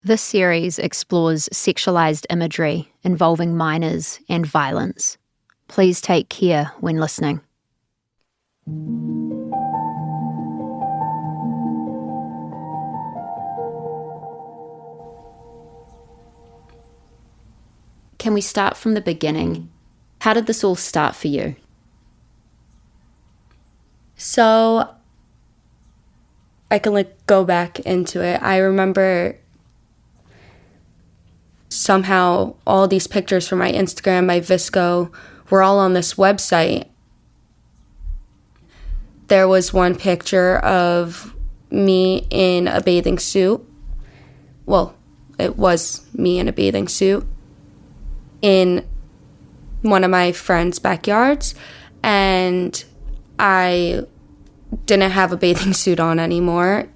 This series explores sexualized imagery involving minors and violence. Please take care when listening. Can we start from the beginning? How did this all start for you? So I can go back into it. I remember somehow all these pictures from my Instagram, my Visco, were all on this website. There was one picture of me in a bathing suit. Well, it was me in a bathing suit in one of my friend's backyards, and I didn't have a bathing suit on anymore.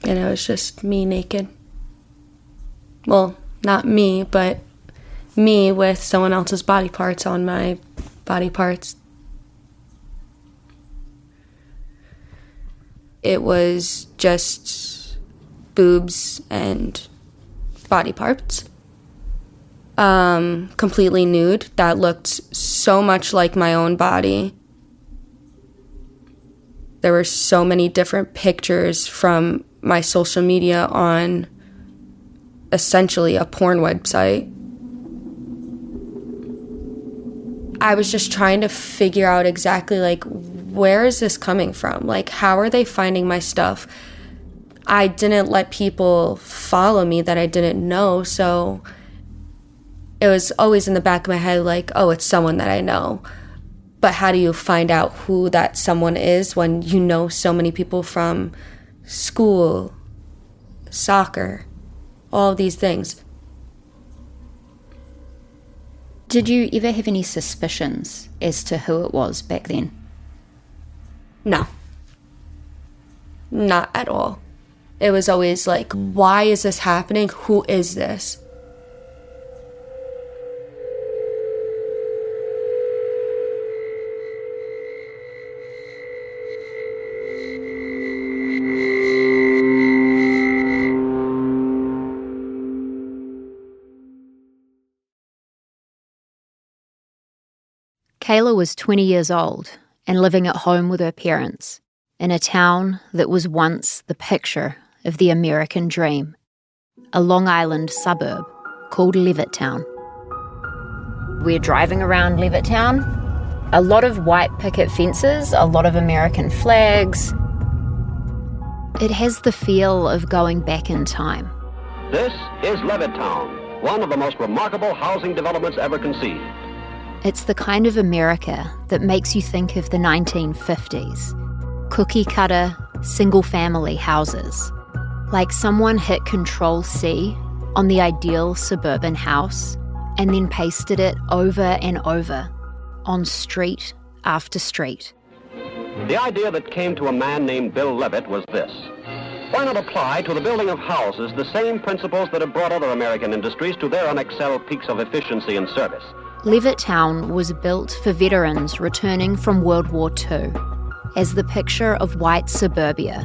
And it was just me naked. Well, not me, but me with someone else's body parts on my body parts. It was just boobs and body parts. Completely nude, that looked so much like my own body. There were so many different pictures from my social media on essentially a porn website. I was just trying to figure out exactly where is this coming from? How are they finding my stuff? I didn't let people follow me that I didn't know, so it was always in the back of my head oh, it's someone that I know. But how do you find out who that someone is when you know so many people from school, soccer, all of these things? Did you ever have any suspicions as to who it was back then? No. Not at all. It was always why is this happening? Who is this? Kayla was 20 years old and living at home with her parents in a town that was once the picture of the American dream, a Long Island suburb called Levittown. We're driving around Levittown. A lot of white picket fences, a lot of American flags. It has the feel of going back in time. This is Levittown, one of the most remarkable housing developments ever conceived. It's the kind of America that makes you think of the 1950s. Cookie-cutter, single-family houses. Like someone hit Control-C on the ideal suburban house and then pasted it over and over on street after street. The idea that came to a man named Bill Levitt was this. Why not apply to the building of houses the same principles that have brought other American industries to their unexcelled peaks of efficiency and service? Levittown was built for veterans returning from World War II as the picture of white suburbia,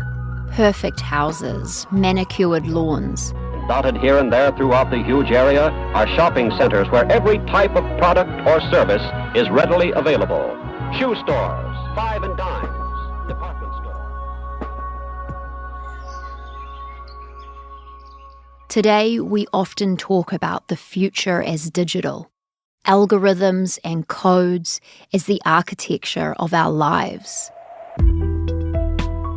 perfect houses, manicured lawns. Dotted here and there throughout the huge area are shopping centers where every type of product or service is readily available. Shoe stores, five and dimes, department stores. Today, we often talk about the future as digital. Algorithms and codes as the architecture of our lives.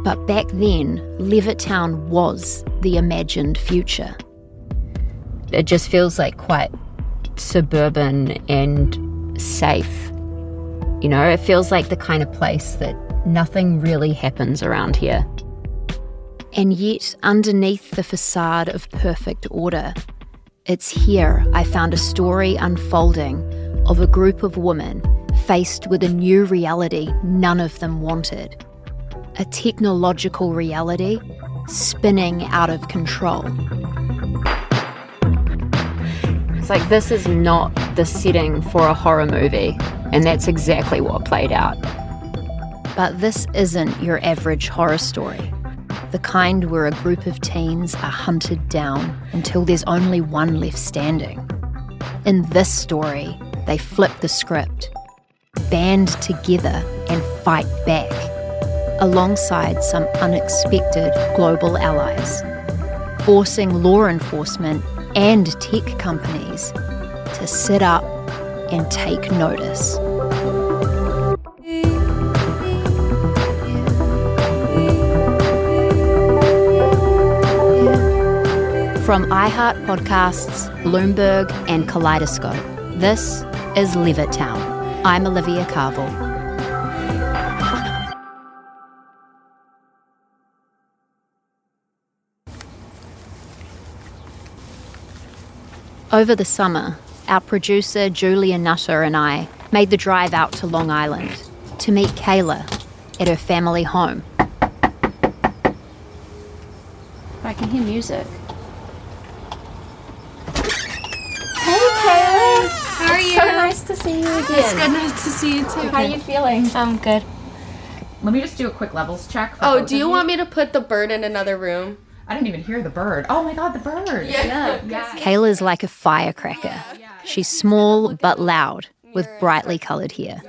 But back then, Levittown was the imagined future. It just feels quite suburban and safe. It feels like the kind of place that nothing really happens around here. And yet, underneath the facade of perfect order, it's here I found a story unfolding of a group of women faced with a new reality none of them wanted. A technological reality spinning out of control. It's this is not the setting for a horror movie, and that's exactly what played out. But this isn't your average horror story. The kind where a group of teens are hunted down until there's only one left standing. In this story, they flip the script, band together and fight back, alongside some unexpected global allies, forcing law enforcement and tech companies to sit up and take notice. From iHeart Podcasts, Bloomberg, and Kaleidoscope, this is Levittown. I'm Olivia Carville. Over the summer, our producer Julia Nutter and I made the drive out to Long Island to meet Kayla at her family home. I can hear music. How are you? So nice to see you again. It's good nice to see you too. How are you feeling? I'm good. Let me just do a quick levels check. Oh, do you want me to put the bird in another room? I didn't even hear the bird. Oh my god, the bird. Yeah. Kayla's like a firecracker. She's small but loud, with brightly coloured hair.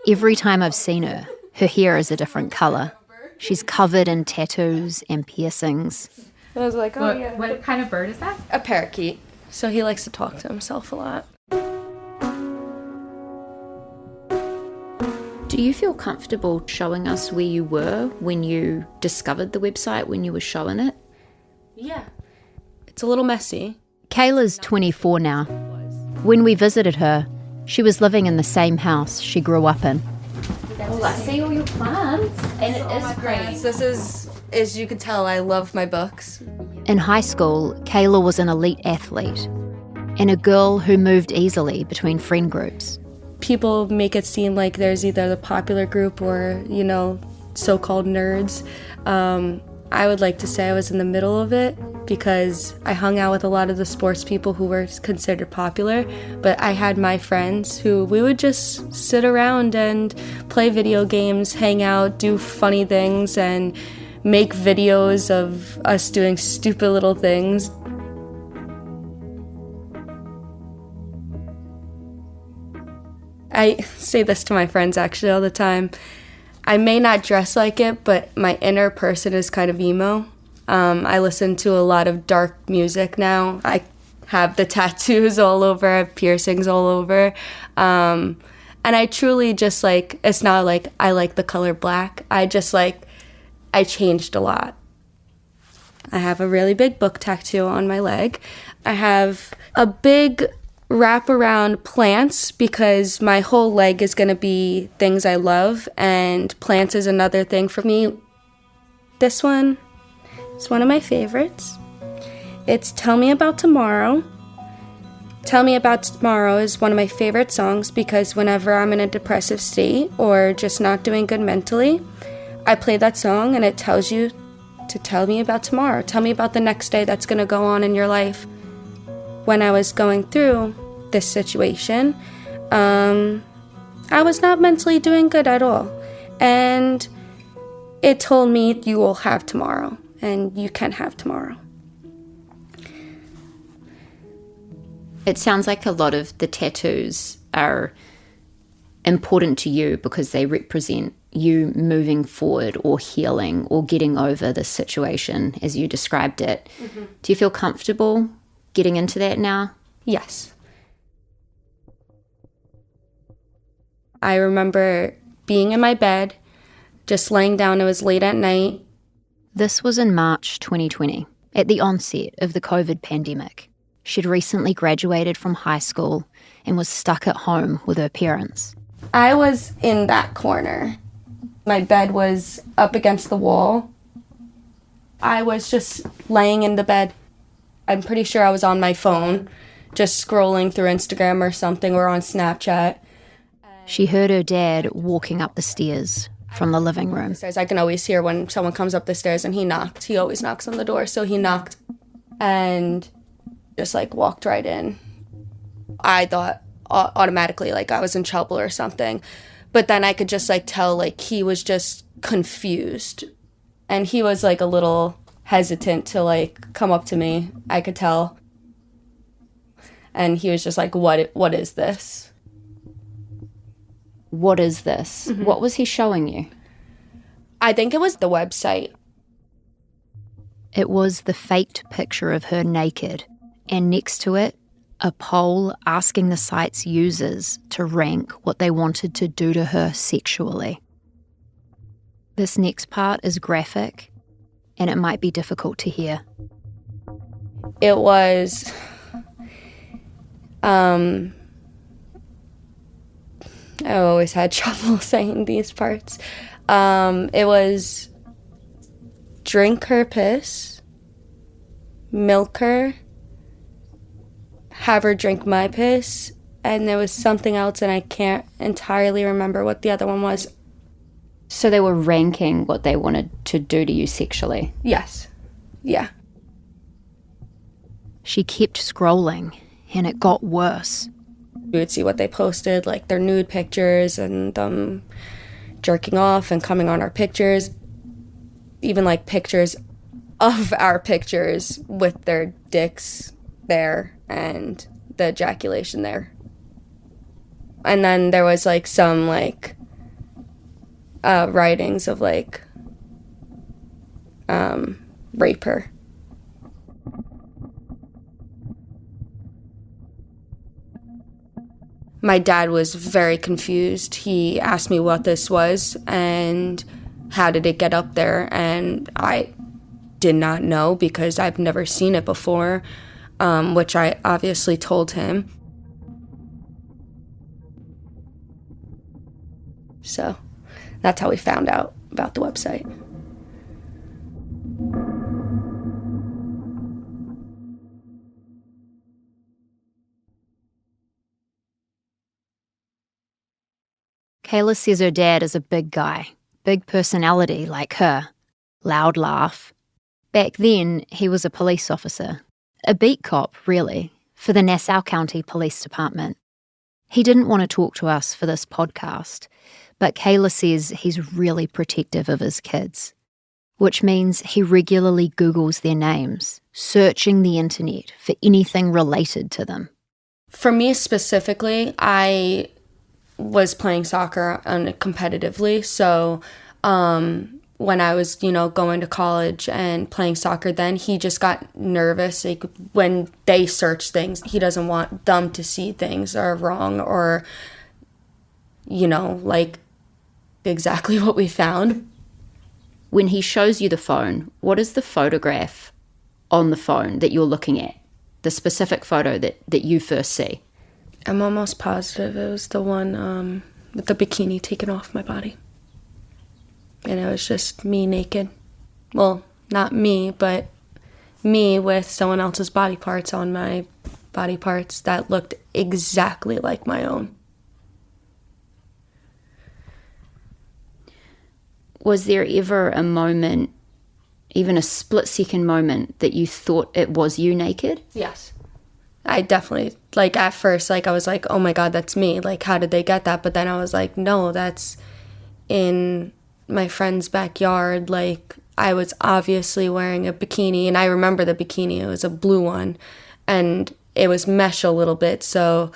Every time I've seen her, her hair is a different colour. She's covered in tattoos and piercings. I was like, What kind of bird is that? A parakeet. So he likes to talk to himself a lot. Do you feel comfortable showing us where you were when you discovered the website, when you were showing it? Yeah. It's a little messy. Kayla's 24 now. When we visited her, she was living in the same house she grew up in. Well, I see all your plants, and it is great. This is, as you can tell, I love my books. In high school, Kayla was an elite athlete and a girl who moved easily between friend groups. People make it seem like there's either the popular group or, so-called nerds. I would like to say I was in the middle of it because I hung out with a lot of the sports people who were considered popular, but I had my friends who we would just sit around and play video games, hang out, do funny things, and make videos of us doing stupid little things. I say this to my friends actually all the time. I may not dress like it, but my inner person is kind of emo. I listen to a lot of dark music now. I have the tattoos all over, I have piercings all over. And I truly just it's not like I like the color black. I changed a lot. I have a really big book tattoo on my leg. I have a big wrap around plants because my whole leg is going to be things I love, and plants is another thing for me. This one is one of my favorites. It's Tell Me About Tomorrow. Tell Me About Tomorrow is one of my favorite songs because whenever I'm in a depressive state or just not doing good mentally, I play that song and it tells you to tell me about tomorrow. Tell me about the next day that's going to go on in your life. When I was going through this situation, I was not mentally doing good at all. And it told me you will have tomorrow, and you can have tomorrow. It sounds like a lot of the tattoos are important to you because they represent you moving forward or healing or getting over the situation as you described it. Mm-hmm. Do you feel comfortable getting into that now? Yes. I remember being in my bed, just laying down. It was late at night. This was in March 2020, at the onset of the COVID pandemic. She'd recently graduated from high school and was stuck at home with her parents. I was in that corner. My bed was up against the wall. I was just laying in the bed. I'm pretty sure I was on my phone, just scrolling through Instagram or something, or on Snapchat. She heard her dad walking up the stairs from the living room. I can always hear when someone comes up the stairs, and he knocked. He always knocks on the door, so he knocked and just walked right in. I thought automatically I was in trouble or something, but then I could just tell he was just confused. And he was like a little hesitant to like come up to me. I could tell. And he was just like, what is this? What is this? Mm-hmm. What was he showing you? I think it was the website. It was the faked picture of her naked, and next to it, a poll asking the site's users to rank what they wanted to do to her sexually. This next part is graphic, and it might be difficult to hear. It was... I always had trouble saying these parts. It was drink her piss, milk her, have her drink my piss, and there was something else, and I can't entirely remember what the other one was. So they were ranking what they wanted to do to you sexually? Yes. Yeah. She kept scrolling, and it got worse. We would see what they posted, like their nude pictures and them jerking off and coming on our pictures. Even like pictures of our pictures with their dicks there and the ejaculation there. And then there was like some like writings of like rape her. My dad was very confused. He asked me what this was and how did it get up there, and I did not know because I've never seen it before, which I obviously told him. So that's how we found out about the website. Kayla says her dad is a big guy, big personality like her, loud laugh. Back then, he was a police officer, a beat cop, really, for the Nassau County Police Department. He didn't want to talk to us for this podcast, but Kayla says he's really protective of his kids, which means he regularly Googles their names, searching the internet for anything related to them. For me specifically, I was playing soccer competitively, so when I was, going to college and playing soccer, then he just got nervous. Like, when they search things, he doesn't want them to see things are wrong or, like exactly what we found. When he shows you the phone, what is the photograph on the phone that you're looking at? The specific photo that you first see? I'm almost positive it was the one with the bikini taken off my body. And it was just me naked. Well, not me, but me with someone else's body parts on my body parts that looked exactly like my own. Was there ever a moment, even a split-second moment, that you thought it was you naked? Yes. I definitely, at first, I was like, oh my God, that's me. How did they get that? But then I was like, no, that's in my friend's backyard. I was obviously wearing a bikini, and I remember the bikini. It was a blue one, and it was mesh a little bit, so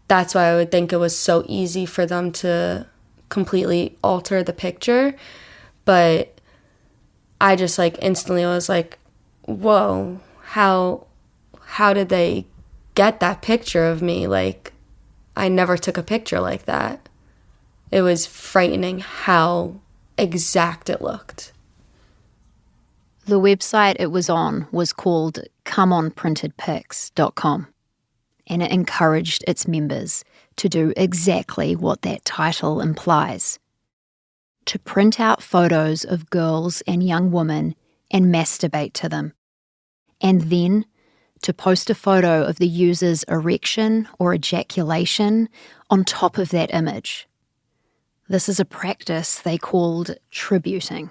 that's why I would think it was so easy for them to completely alter the picture. But I just, instantly was like, whoa, how did they get that picture of me? I never took a picture like that. It was frightening how exact it looked. The website it was on was called comeonprintedpics.com, and it encouraged its members to do exactly what that title implies: to print out photos of girls and young women and masturbate to them, and then to post a photo of the user's erection or ejaculation on top of that image. This is a practice they called tributing.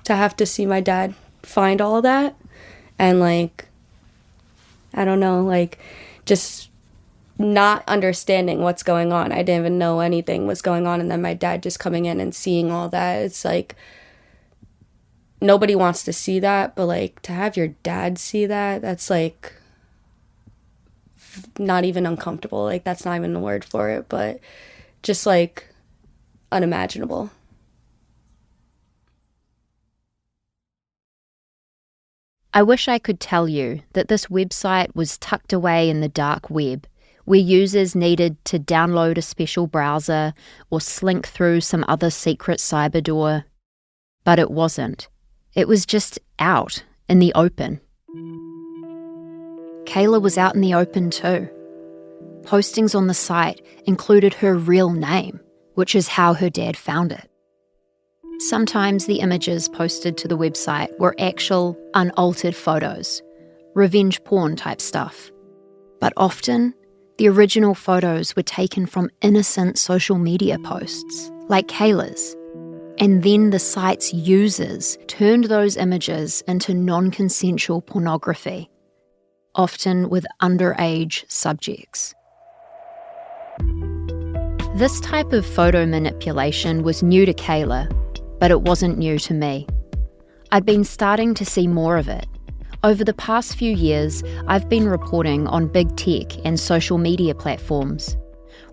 To have to see my dad find all that and I don't know, just not understanding what's going on. I didn't even know anything was going on, and then my dad just coming in and seeing all that, it's nobody wants to see that, but like to have your dad see that, that's like not even uncomfortable. Like that's not even a word for it, but just like unimaginable. I wish I could tell you that this website was tucked away in the dark web, where users needed to download a special browser or slink through some other secret cyber door. But it wasn't. It was just out, in the open. Kayla was out in the open too. Postings on the site included her real name, which is how her dad found it. Sometimes the images posted to the website were actual, unaltered photos, revenge porn type stuff. But often, the original photos were taken from innocent social media posts, like Kayla's. And then the site's users turned those images into non-consensual pornography, often with underage subjects. This type of photo manipulation was new to Kayla, but it wasn't new to me. I'd been starting to see more of it. Over the past few years, I've been reporting on big tech and social media platforms,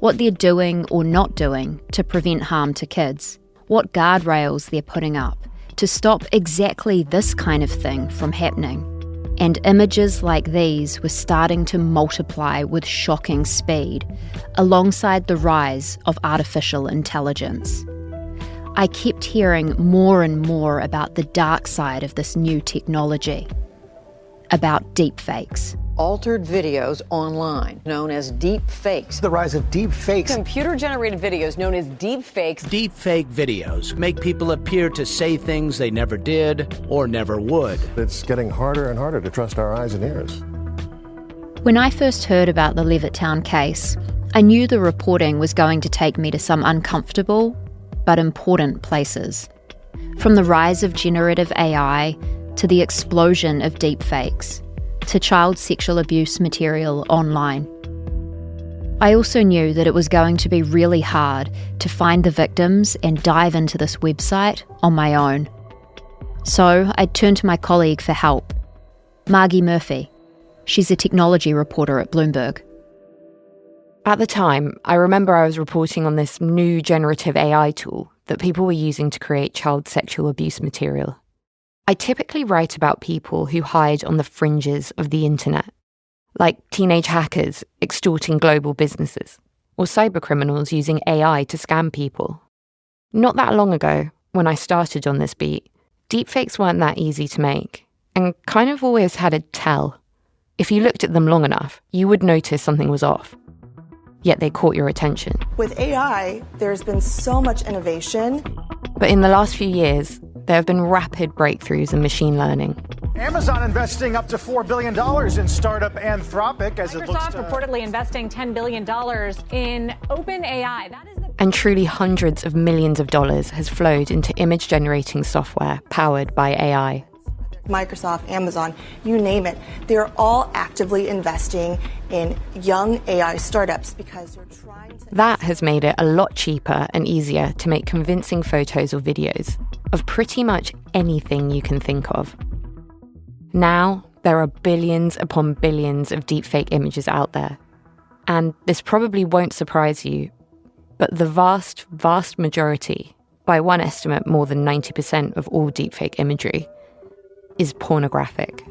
what they're doing or not doing to prevent harm to kids, what guardrails they're putting up to stop exactly this kind of thing from happening. And images like these were starting to multiply with shocking speed, alongside the rise of artificial intelligence. I kept hearing more and more about the dark side of this new technology, about deepfakes. Altered videos online, known as deepfakes. The rise of deepfakes. Computer-generated videos known as deepfakes. Deepfake videos make people appear to say things they never did or never would. It's getting harder and harder to trust our eyes and ears. When I first heard about the Levittown case, I knew the reporting was going to take me to some uncomfortable but important places. From the rise of generative AI to the explosion of deepfakes, to child sexual abuse material online. I also knew that it was going to be really hard to find the victims and dive into this website on my own. So I turned to my colleague for help, Margie Murphy. She's a technology reporter at Bloomberg. At the time, I remember I was reporting on this new generative AI tool that people were using to create child sexual abuse material. I typically write about people who hide on the fringes of the internet, like teenage hackers extorting global businesses, or cybercriminals using AI to scam people. Not that long ago, when I started on this beat, deepfakes weren't that easy to make, and kind of always had a tell. If you looked at them long enough, you would notice something was off. Yet they caught your attention. With AI, there's been so much innovation. But in the last few years, there have been rapid breakthroughs in machine learning. Amazon investing up to $4 billion in startup Anthropic as it looks to... Microsoft reportedly investing $10 billion in OpenAI. And truly hundreds of millions of dollars has flowed into image-generating software powered by AI. Microsoft, Amazon, you name it. They're all actively investing in young AI startups because they're trying to... That has made it a lot cheaper and easier to make convincing photos or videos of pretty much anything you can think of. Now, there are billions upon billions of deepfake images out there. And this probably won't surprise you, but the vast, vast majority, by one estimate more than 90% of all deepfake imagery, is pornographic.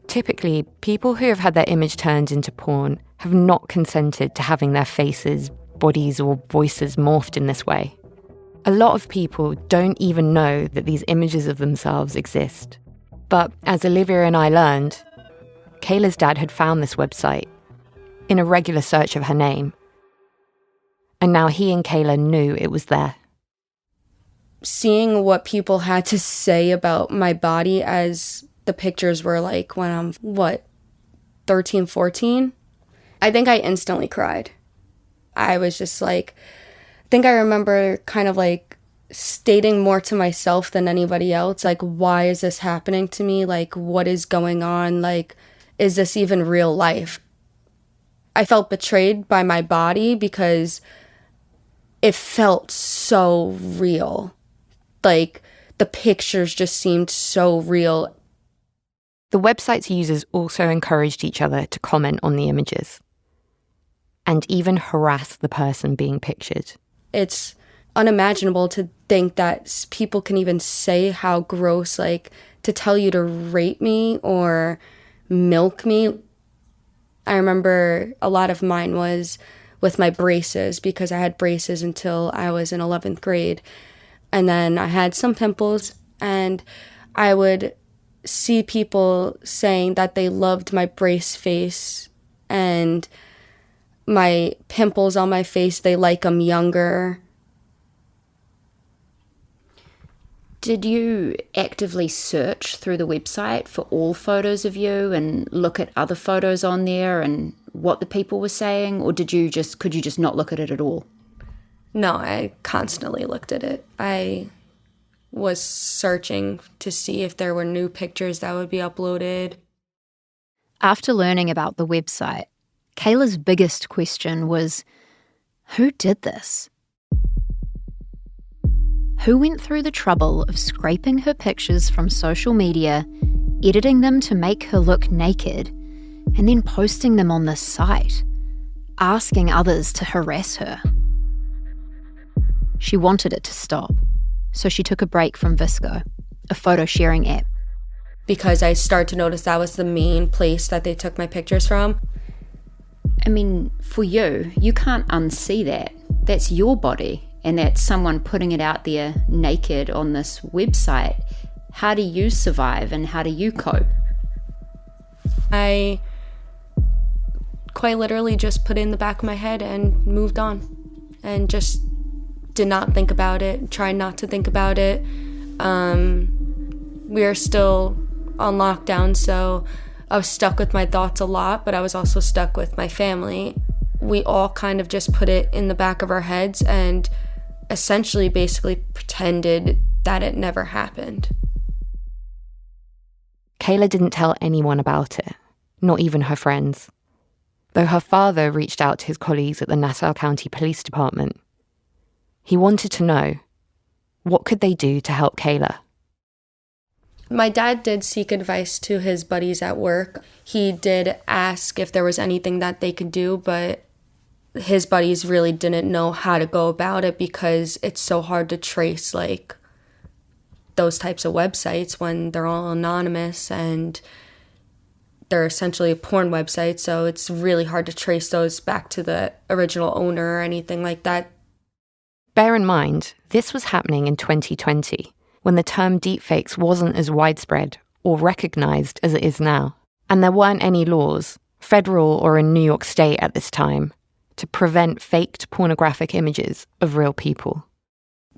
Typically, people who have had their image turned into porn have not consented to having their faces, bodies, or voices morphed in this way. A lot of people don't even know that these images of themselves exist. But as Olivia and I learned, Kayla's dad had found this website in a regular search of her name. And now he and Kayla knew it was there. Seeing what people had to say about my body as the pictures were like when I'm, 13, 14? I think I instantly cried. I was just like, I think I remember kind of like stating more to myself than anybody else. Like, why is this happening to me? Like, what is going on? Like, is this even real life? I felt betrayed by my body because it felt so real. Like, the pictures just seemed so real. The website's users also encouraged each other to comment on the images and even harass the person being pictured. It's unimaginable to think that people can even say how gross, like, to tell you to rape me or milk me. I remember a lot of mine was with my braces, because I had braces until I was in 11th grade. And then I had some pimples, and I would see people saying that they loved my brace face and my pimples on my face, they like them younger. Did you actively search through the website for all photos of you and look at other photos on there and what the people were saying, or could you just not look at it at all? No, I constantly looked at it. I was searching to see if there were new pictures that would be uploaded. After learning about the website, Kayla's biggest question was, who did this? Who went through the trouble of scraping her pictures from social media, editing them to make her look naked, and then posting them on this site, asking others to harass her? She wanted it to stop, so she took a break from Visco, a photo sharing app. Because I started to notice that was the main place that they took my pictures from. I mean, for you can't unsee that. That's your body, and that's someone putting it out there naked on this website. How do you survive and how do you cope? I quite literally just put it in the back of my head and moved on and just did not think about it, tried not to think about it. We are still on lockdown, so I was stuck with my thoughts a lot, but I was also stuck with my family. We all kind of just put it in the back of our heads and essentially basically pretended that it never happened. Kayla didn't tell anyone about it, not even her friends, though her father reached out to his colleagues at the Nassau County Police Department. He wanted to know, what could they do to help Kayla? My dad did seek advice to his buddies at work. He did ask if there was anything that they could do, but his buddies really didn't know how to go about it because it's so hard to trace, like, those types of websites when they're all anonymous and they're essentially a porn website, so it's really hard to trace those back to the original owner or anything like that. Bear in mind, this was happening in 2020, when the term deepfakes wasn't as widespread or recognised as it is now. And there weren't any laws, federal or in New York State at this time, to prevent faked pornographic images of real people.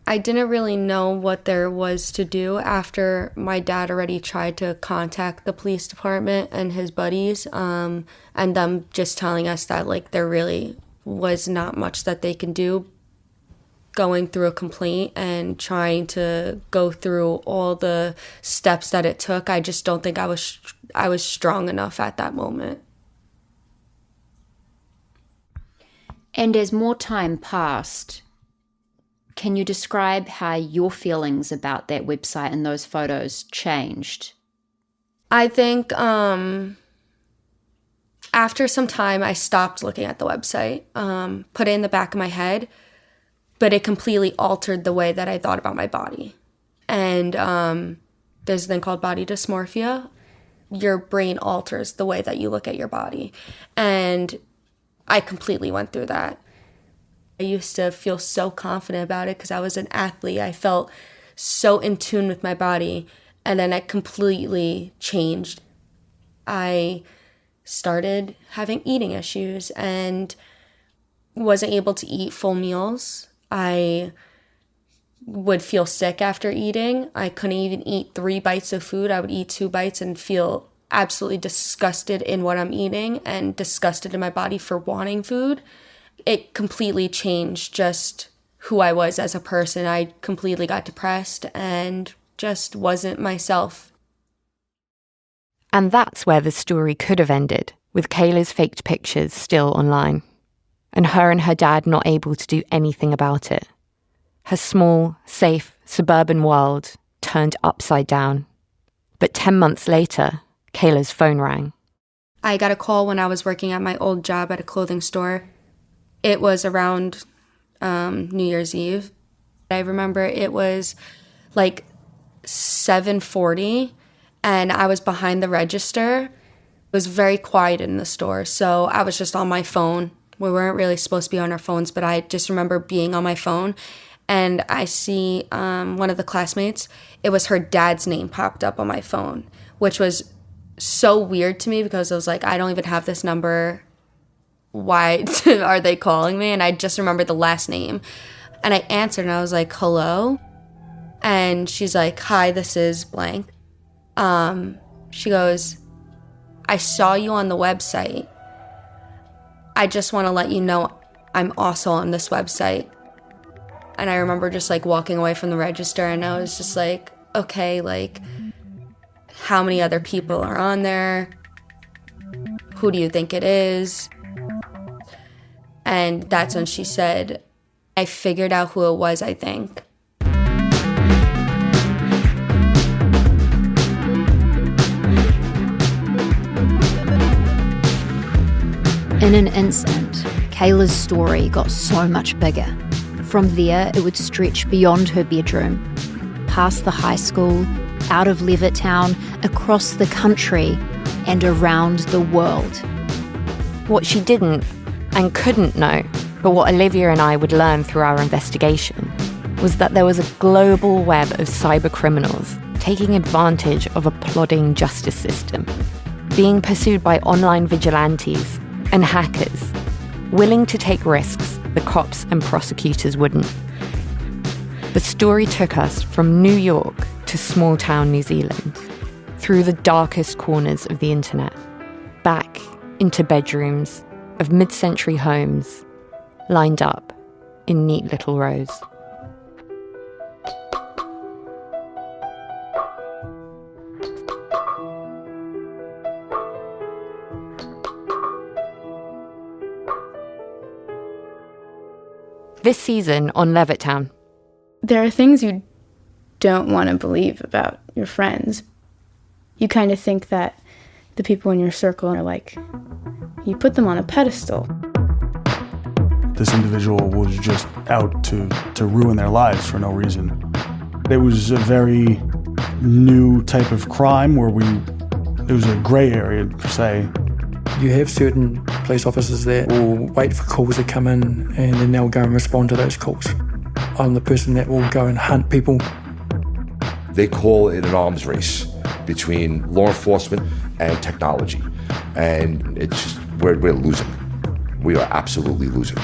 I didn't really know what there was to do after my dad already tried to contact the police department and his buddies, and them just telling us that, like, there really was not much that they can do. Going through a complaint and trying to go through all the steps that it took, I just don't think I was strong enough at that moment. And as more time passed, can you describe how your feelings about that website and those photos changed? I think after some time, I stopped looking at the website, put it in the back of my head, but it completely altered the way that I thought about my body. And there's a thing called body dysmorphia. Your brain alters the way that you look at your body. And I completely went through that. I used to feel so confident about it because I was an athlete. I felt so in tune with my body. And then it completely changed. I started having eating issues and wasn't able to eat full meals. I would feel sick after eating. I couldn't even eat 3 bites of food. I would eat 2 bites and feel absolutely disgusted in what I'm eating and disgusted in my body for wanting food. It completely changed just who I was as a person. I completely got depressed and just wasn't myself. And that's where the story could have ended, with Kayla's faked pictures still online, and her dad not able to do anything about it. Her small, safe, suburban world turned upside down. But 10 months later, Kayla's phone rang. I got a call when I was working at my old job at a clothing store. It was around New Year's Eve. I remember it was like 7:40, and I was behind the register. It was very quiet in the store, so I was just on my phone. We weren't really supposed to be on our phones, but I just remember being on my phone, and I see one of the classmates. It was her dad's name popped up on my phone, which was so weird to me because I was like, I don't even have this number. Why are they calling me? And I just remember the last name. And I answered, and I was like, hello? And she's like, hi, this is blank. She goes, I saw you on the website. I just want to let you know I'm also on this website. And I remember just like walking away from the register, and I was just like, okay, like, how many other people are on there? Who do you think it is? And that's when she said, I figured out who it was, I think. In an instant, Kayla's story got so much bigger. From there, it would stretch beyond her bedroom, past the high school, out of Levittown, across the country, and around the world. What she didn't and couldn't know, but what Olivia and I would learn through our investigation, was that there was a global web of cyber criminals taking advantage of a plodding justice system, being pursued by online vigilantes and hackers, willing to take risks the cops and prosecutors wouldn't. The story took us from New York to small town New Zealand, through the darkest corners of the internet, back into bedrooms of mid-century homes lined up in neat little rows. This season on Levittown. There are things you don't want to believe about your friends. You kind of think that the people in your circle are like, you put them on a pedestal. This individual was just out to ruin their lives for no reason. It was a very new type of crime where it was a gray area, per se. You have certain police officers that will wait for calls to come in and then they'll go and respond to those calls. I'm the person that will go and hunt people. They call it an arms race between law enforcement and technology. And it's just, we're losing. We are absolutely losing.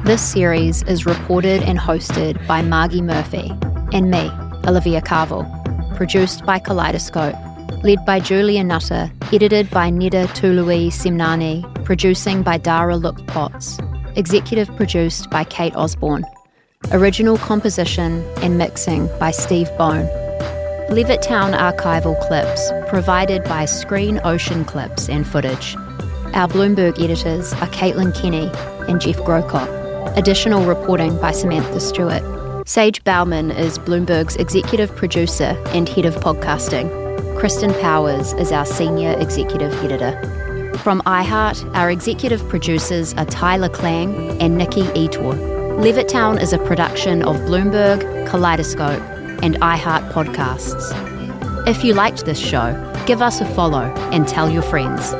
This series is reported and hosted by Margie Murphy and me, Olivia Carville. Produced by Kaleidoscope, led by Julia Nutter, edited by Neda Tului Semnani, producing by Dara Look Potts, executive produced by Kate Osborne, original composition and mixing by Steve Bone. Levittown archival clips provided by Screen Ocean Clips and Footage. Our Bloomberg editors are Caitlin Kenny and Jeff Grocott. Additional reporting by Samantha Stewart. Sage Bauman is Bloomberg's executive producer and head of podcasting. Kristen Powers is our senior executive editor. From iHeart, our executive producers are Tyler Klang and Nikki Etor. Levittown is a production of Bloomberg, Kaleidoscope, and iHeart Podcasts. If you liked this show, give us a follow and tell your friends.